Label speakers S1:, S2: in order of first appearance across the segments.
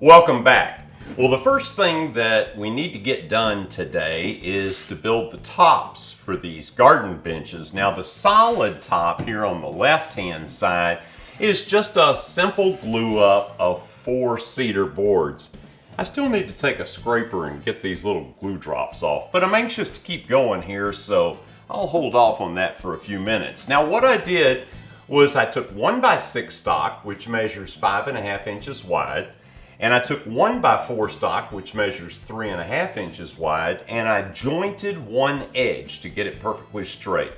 S1: Welcome back. Well, the first thing that we need to get done today is to build the tops for these garden benches. Now, the solid top here on the left-hand side is just a simple glue up of 4 cedar boards. I still need to take a scraper and get these little glue drops off, but I'm anxious to keep going here, so I'll hold off on that for a few minutes. Now, what I did was I took 1x6 stock, which measures 5.5 inches wide, and I took 1x4 stock, which measures 3.5 inches wide, and I jointed one edge to get it perfectly straight.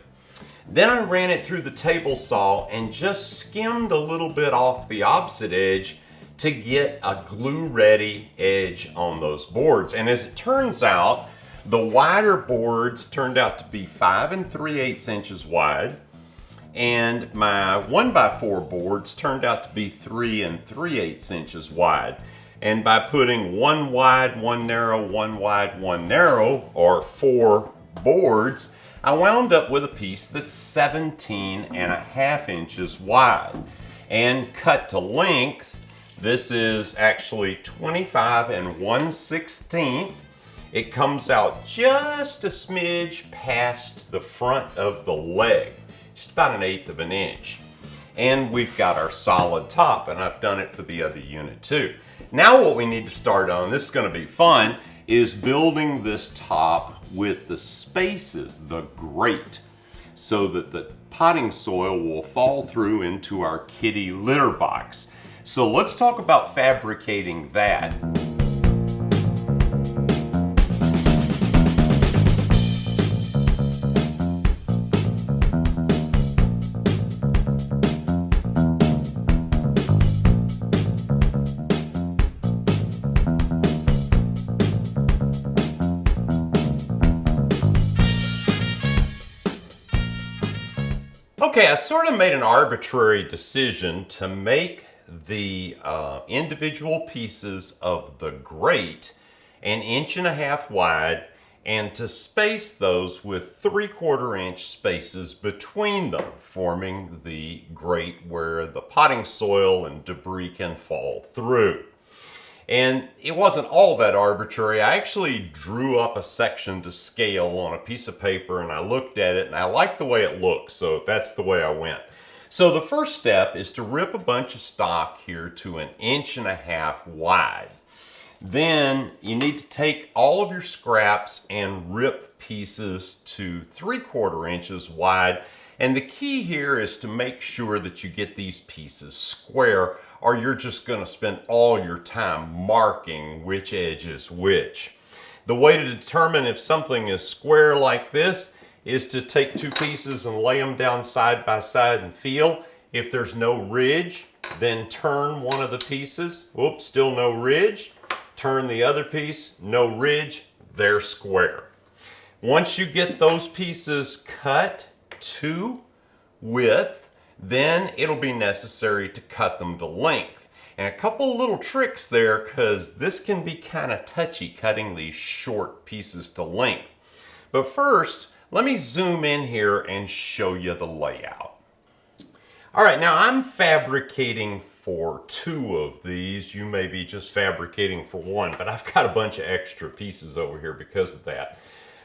S1: Then I ran it through the table saw and just skimmed a little bit off the opposite edge to get a glue-ready edge on those boards. And as it turns out, the wider boards turned out to be 5 3/8 inches wide, and my 1x4 boards turned out to be 3 3/8 inches wide. And by putting one wide, one narrow, one wide, one narrow, or 4 boards, I wound up with a piece that's 17.5 inches wide. And cut to length, this is actually 25 1/16. It comes out just a smidge past the front of the leg, just about 1/8 of an inch. And we've got our solid top, and I've done it for the other unit too. Now what we need to start on, this is going to be fun, is building this top with the spaces, the grate, so that the potting soil will fall through into our kitty litter box. So let's talk about fabricating that. Okay, I sort of made an arbitrary decision to make the individual pieces of the grate 1.5 inches wide and to space those with 3/4 inch spaces between them, forming the grate where the potting soil and debris can fall through. And it wasn't all that arbitrary. I actually drew up a section to scale on a piece of paper and I looked at it and I liked the way it looked, so that's the way I went. So the first step is to rip a bunch of stock here to 1.5 inches wide. Then you need to take all of your scraps and rip pieces to 3/4 inches wide. And the key here is to make sure that you get these pieces square, or you're just going to spend all your time marking which edge is which. The way to determine if something is square like this is to take 2 pieces and lay them down side by side and feel. If there's no ridge, then turn one of the pieces. Whoops, still no ridge. Turn the other piece, no ridge, they're square. Once you get those pieces cut to width, then it'll be necessary to cut them to length. And a couple little tricks there, because this can be kind of touchy cutting these short pieces to length. But first, let me zoom in here and show you the layout. All right, now I'm fabricating for 2 of these. You may be just fabricating for 1, but I've got a bunch of extra pieces over here because of that.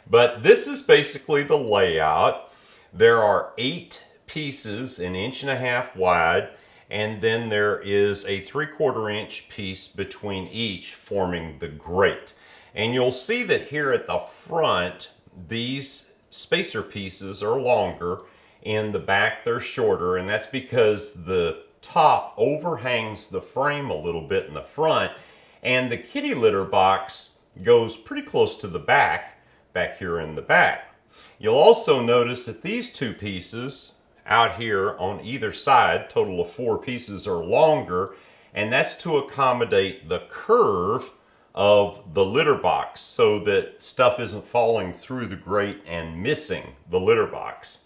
S1: But this is basically the layout. There are 8 pieces 1.5 inches wide, and then there is a 3/4 inch piece between each, forming the grate. And you'll see that here at the front, these spacer pieces are longer. In the back, they're shorter, and that's because the top overhangs the frame a little bit in the front, and the kitty litter box goes pretty close to the back here in the back. You'll also notice that these 2 pieces out here on either side, total of 4 pieces, are longer, and that's to accommodate the curve of the litter box so that stuff isn't falling through the grate and missing the litter box.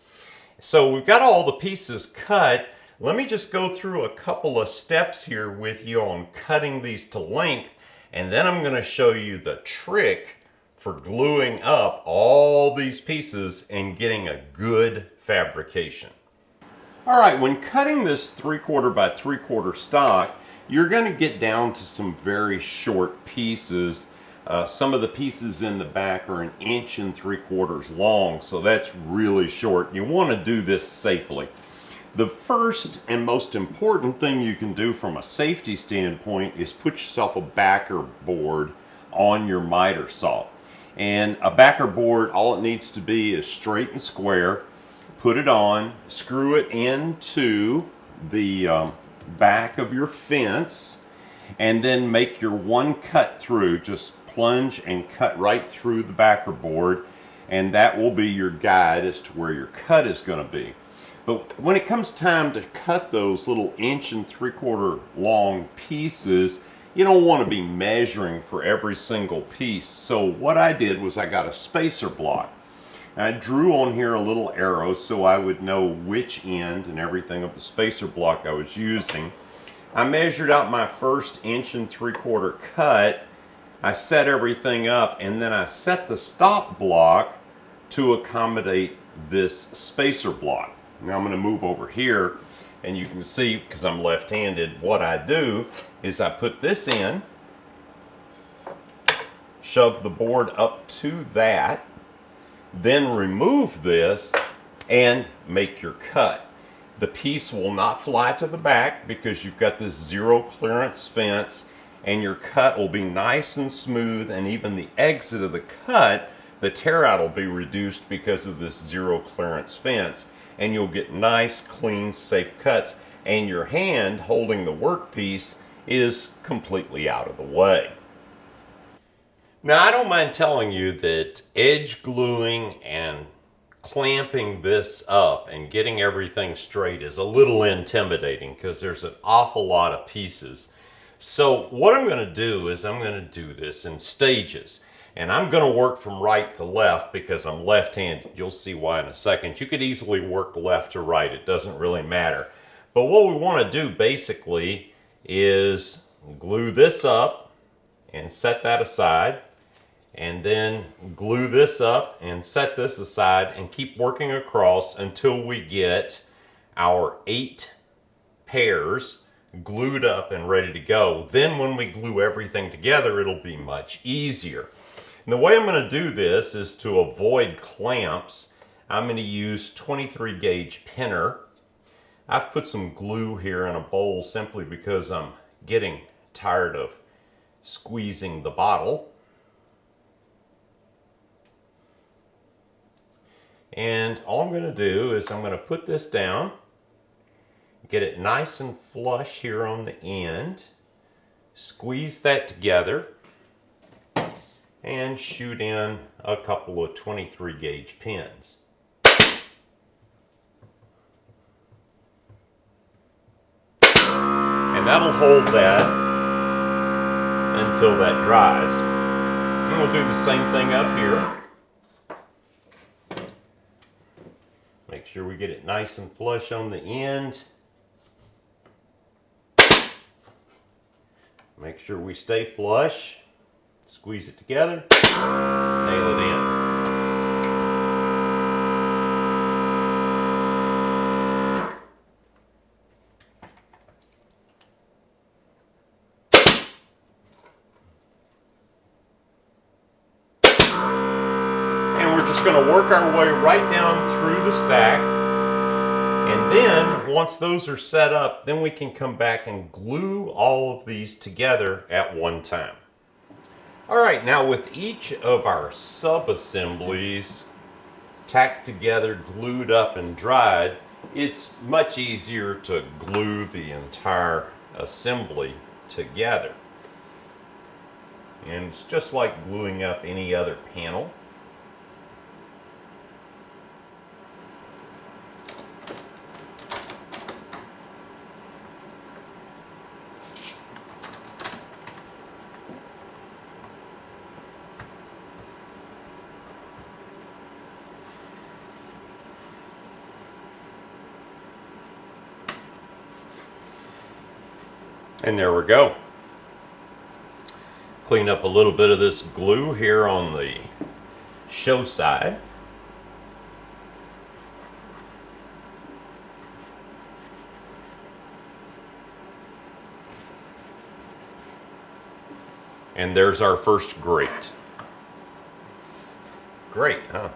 S1: So we've got all the pieces cut. Let me just go through a couple of steps here with you on cutting these to length, and then I'm going to show you the trick for gluing up all these pieces and getting a good fabrication. All right, when cutting this 3/4 by 3/4 stock, you're going to get down to some very short pieces. Some of the pieces in the back are 1 3/4 inches long, so that's really short. You want to do this safely. The first and most important thing you can do from a safety standpoint is put yourself a backer board on your miter saw. And a backer board, all it needs to be is straight and square. Put it on, screw it into the back of your fence, and then make your one cut through. Just plunge and cut right through the backer board, and that will be your guide as to where your cut is going to be. But when it comes time to cut those little 1 3/4 inch long pieces, you don't want to be measuring for every single piece. So what I did was I got a spacer block. And I drew on here a little arrow so I would know which end and everything of the spacer block I was using. I measured out my first 1 3/4 inch cut. I set everything up, and then I set the stop block to accommodate this spacer block. Now I'm going to move over here, and you can see, because I'm left-handed, what I do is I put this in, shove the board up to that, then remove this and make your cut. The piece will not fly to the back because you've got this zero clearance fence, and your cut will be nice and smooth, and even the exit of the cut, the tear out will be reduced because of this zero clearance fence, and you'll get nice, clean, safe cuts, and your hand holding the workpiece is completely out of the way. Now, I don't mind telling you that edge gluing and clamping this up and getting everything straight is a little intimidating because there's an awful lot of pieces. So what I'm going to do is I'm going to do this in stages. And I'm going to work from right to left because I'm left-handed. You'll see why in a second. You could easily work left to right. It doesn't really matter. But what we want to do basically is glue this up and set that aside. And then glue this up and set this aside and keep working across until we get our 8 pairs glued up and ready to go. Then when we glue everything together, it'll be much easier. And the way I'm going to do this is to avoid clamps. I'm going to use 23 gauge pinner. I've put some glue here in a bowl simply because I'm getting tired of squeezing the bottle. And all I'm going to do is I'm going to put this down, get it nice and flush here on the end, squeeze that together, and shoot in a couple of 23 gauge pins. And that'll hold that until that dries. And we'll do the same thing up here. Make sure we get it nice and flush on the end. Make sure we stay flush. Squeeze it together. Nail it in. Going to work our way right down through the stack, and then once those are set up, then we can come back and glue all of these together at one time. Alright, now with each of our sub-assemblies tacked together, glued up and dried, it's much easier to glue the entire assembly together. And it's just like gluing up any other panel. And there we go. Clean up a little bit of this glue here on the show side. And there's our first grate. Great, huh?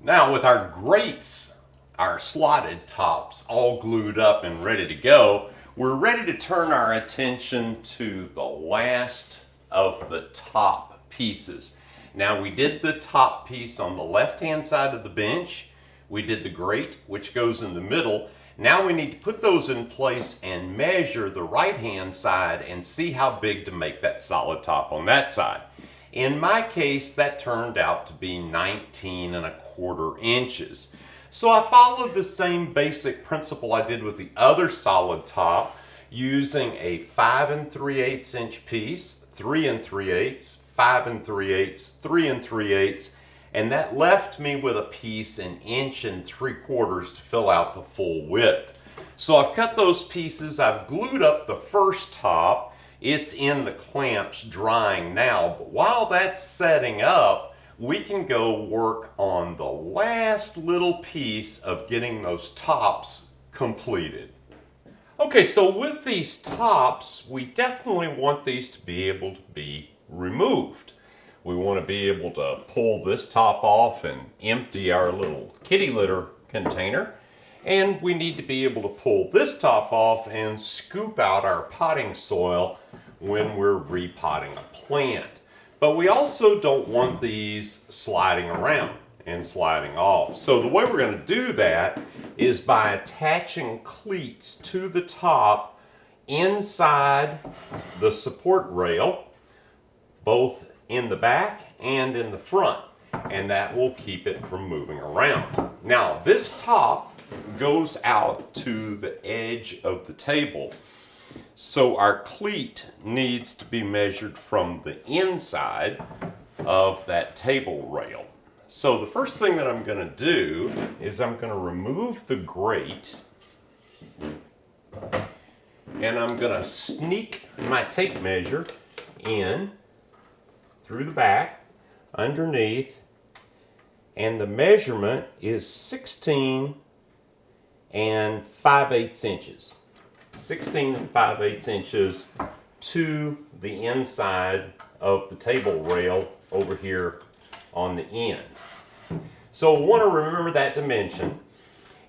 S1: Now with our grates, our slotted tops all glued up and ready to go, we're ready to turn our attention to the last of the top pieces. Now we did the top piece on the left-hand side of the bench. We did the grate, which goes in the middle. Now we need to put those in place and measure the right-hand side and see how big to make that solid top on that side. In my case, that turned out to be 19¼ inches. So I followed the same basic principle I did with the other solid top, using a 5 3/8 inch piece, 3 3/8, 5 3/8, 3 3/8, and that left me with a piece 1 3/4 inches to fill out the full width. So I've cut those pieces, I've glued up the first top. It's in the clamps drying now, but while that's setting up, we can go work on the last little piece of getting those tops completed. Okay, so with these tops, we definitely want these to be able to be removed. We want to be able to pull this top off and empty our little kitty litter container. And we need to be able to pull this top off and scoop out our potting soil when we're repotting a plant. But we also don't want these sliding around and sliding off. So the way we're going to do that is by attaching cleats to the top inside the support rail, both in the back and in the front. And that will keep it from moving around. Now this top goes out to the edge of the table. So our cleat needs to be measured from the inside of that table rail. So the first thing that I'm going to do is I'm going to remove the grate, and I'm going to sneak my tape measure in through the back, underneath, and the measurement is 16 5/8 inches. 16 5/8 inches to the inside of the table rail over here on the end. So we want to remember that dimension.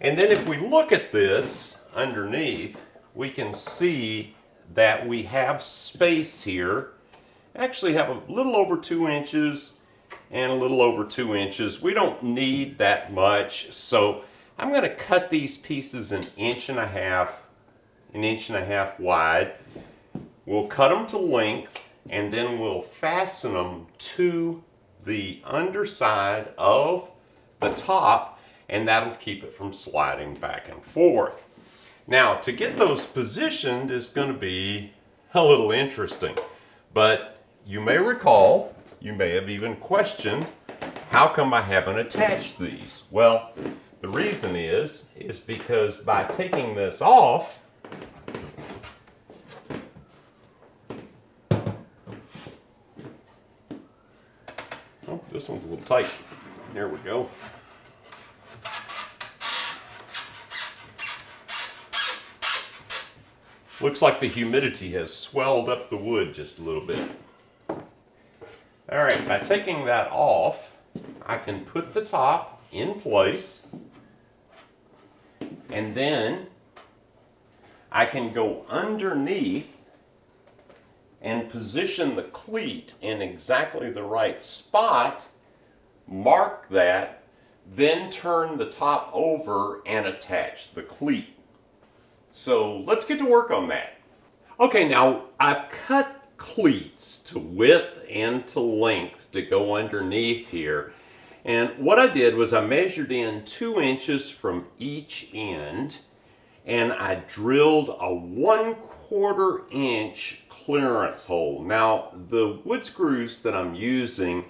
S1: And then if we look at this underneath, we can see that we have space here. Actually have a little over 2 inches and a little over 2 inches. We don't need that much, so I'm going to cut these pieces 1.5 inches wide. We'll cut them to length, and then we'll fasten them to the underside of the top, and that'll keep it from sliding back and forth. Now, to get those positioned is going to be a little interesting, but you may recall, you may have even questioned, how come I haven't attached these? Well, the reason is because by taking this off, oh, this one's a little tight. There we go. Looks like the humidity has swelled up the wood just a little bit. All right, by taking that off, I can put the top in place, and then I can go underneath and position the cleat in exactly the right spot, mark that, then turn the top over and attach the cleat. So let's get to work on that. Okay, now I've cut cleats to width and to length to go underneath here. And what I did was I measured in 2 inches from each end, and I drilled a 1/4 inch clearance hole. Now, the wood screws that I'm using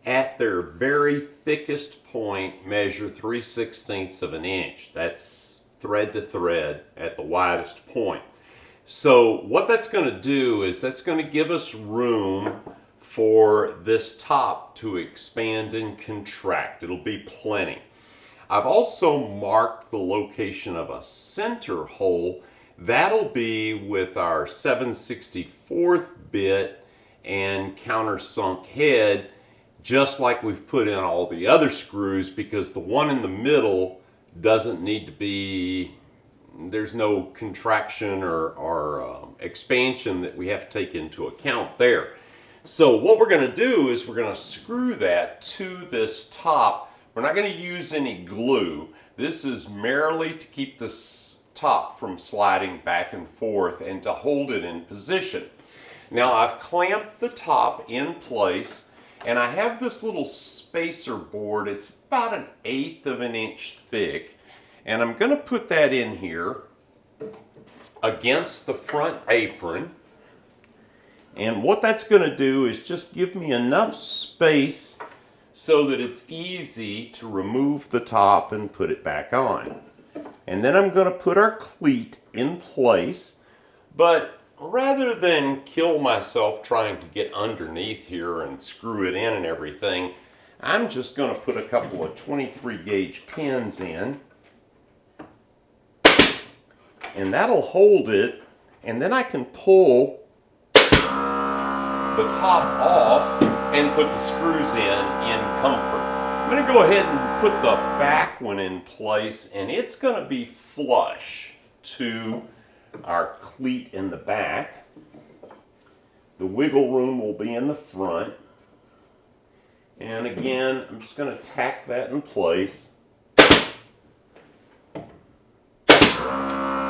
S1: at their very thickest point measure 3/16 of an inch. That's thread to thread at the widest point. So what that's going to do is that's going to give us room for this top to expand and contract. It'll be plenty. I've also marked the location of a center hole. That'll be with our 7/64 bit and countersunk head, just like we've put in all the other screws, because the one in the middle doesn't need to be, there's no contraction or expansion that we have to take into account there. So what we're going to do is we're going to screw that to this top. We're not going to use any glue. This is merely to keep this top from sliding back and forth and to hold it in position. Now I've clamped the top in place, and I have this little spacer board. It's about 1/8 of an inch thick, and I'm going to put that in here against the front apron. And what that's going to do is just give me enough space so that it's easy to remove the top and put it back on. And then I'm going to put our cleat in place, but rather than kill myself trying to get underneath here and screw it in and everything, I'm just going to put a couple of 23 gauge pins in, and that'll hold it, and then I can pull the top off and put the screws in comfort. I'm going to go ahead and put the back one in place, and it's going to be flush to our cleat in the back. The wiggle room will be in the front. And again, I'm just going to tack that in place.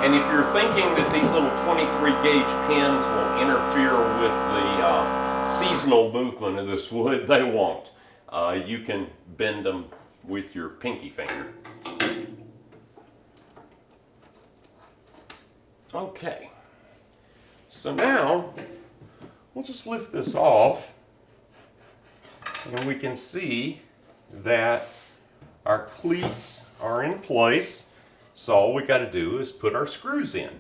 S1: And if you're thinking that these little 23 gauge pins will interfere with the seasonal movement of this wood, they won't. You can bend them with your pinky finger. Okay, so now we'll just lift this off, and we can see that our cleats are in place. So all we got to do is put our screws in.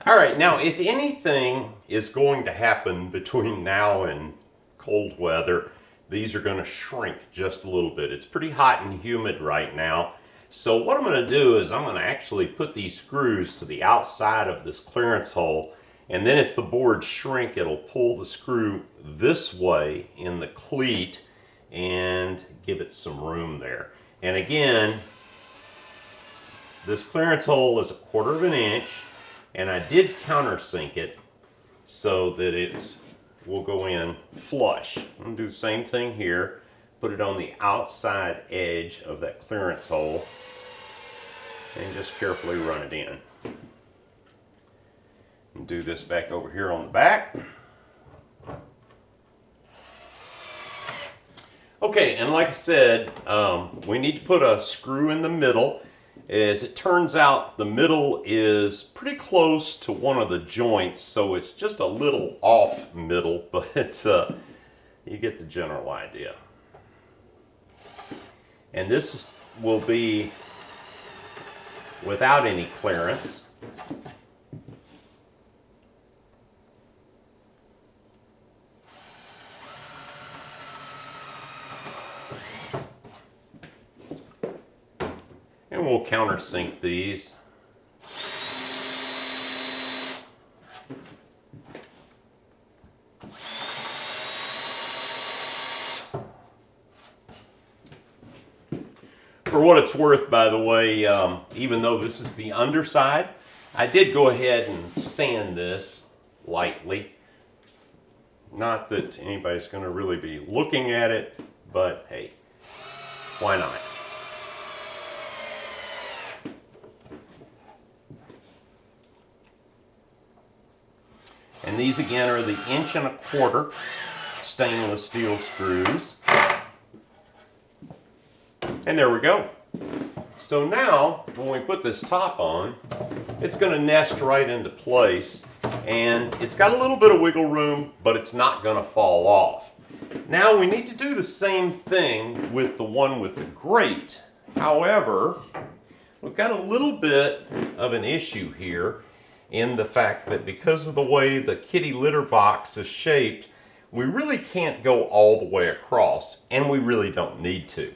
S1: All right, now if anything is going to happen between now and cold weather, these are going to shrink just a little bit. It's pretty hot and humid right now. So what I'm going to do is I'm going to actually put these screws to the outside of this clearance hole, and then if the boards shrink, it'll pull the screw this way in the cleat and give it some room there. And again, this clearance hole is 1/4 of an inch, and I did countersink it so that it will go in flush. I'm going to do the same thing here. Put it on the outside edge of that clearance hole and just carefully run it in. And do this back over here on the back. Okay, and like I said, we need to put a screw in the middle. As it turns out, the middle is pretty close to one of the joints, so it's just a little off middle, but it's, you get the general idea. And this will be without any clearance. And we'll countersink these. For what it's worth, by the way, even though this is the underside, I did go ahead and sand this lightly. Not that anybody's going to really be looking at it, but hey, why not? And these again are the 1¼ inch stainless steel screws. And there we go. So now, when we put this top on, it's going to nest right into place. And it's got a little bit of wiggle room, but it's not going to fall off. Now we need to do the same thing with the one with the grate. However, we've got a little bit of an issue here in the fact that because of the way the kitty litter box is shaped, we really can't go all the way across, and we really don't need to.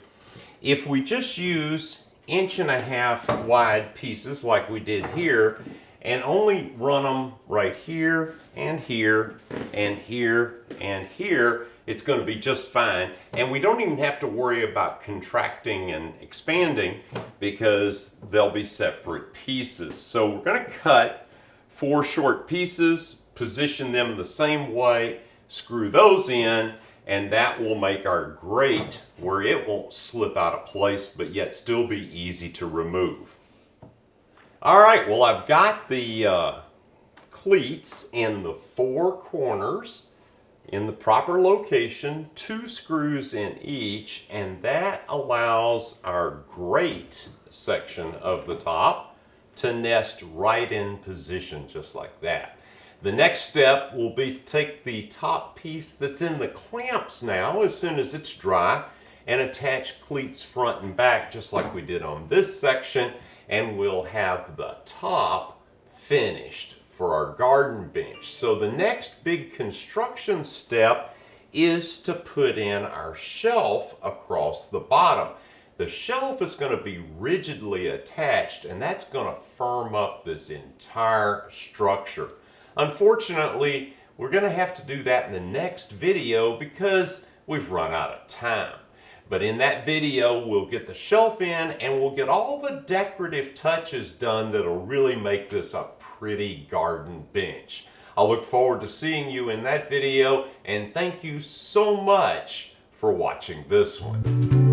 S1: If we just use 1½ inch wide pieces like we did here, and only run them right here and here and here and here. It's going to be just fine, and we don't even have to worry about contracting and expanding because they'll be separate pieces. So we're going to cut 4 short pieces, position them the same way, screw those in, and that will make our grate where it won't slip out of place but yet still be easy to remove. All right, well, I've got the cleats in the 4 corners in the proper location, 2 screws in each, and that allows our grate section of the top to nest right in position just like that. The next step will be to take the top piece that's in the clamps now as soon as it's dry and attach cleats front and back just like we did on this section, and we'll have the top finished for our garden bench. So the next big construction step is to put in our shelf across the bottom. The shelf is going to be rigidly attached, and that's going to firm up this entire structure. Unfortunately, we're going to have to do that in the next video because we've run out of time. But in that video, we'll get the shelf in and we'll get all the decorative touches done that'll really make this a pretty garden bench. I look forward to seeing you in that video, and thank you so much for watching this one.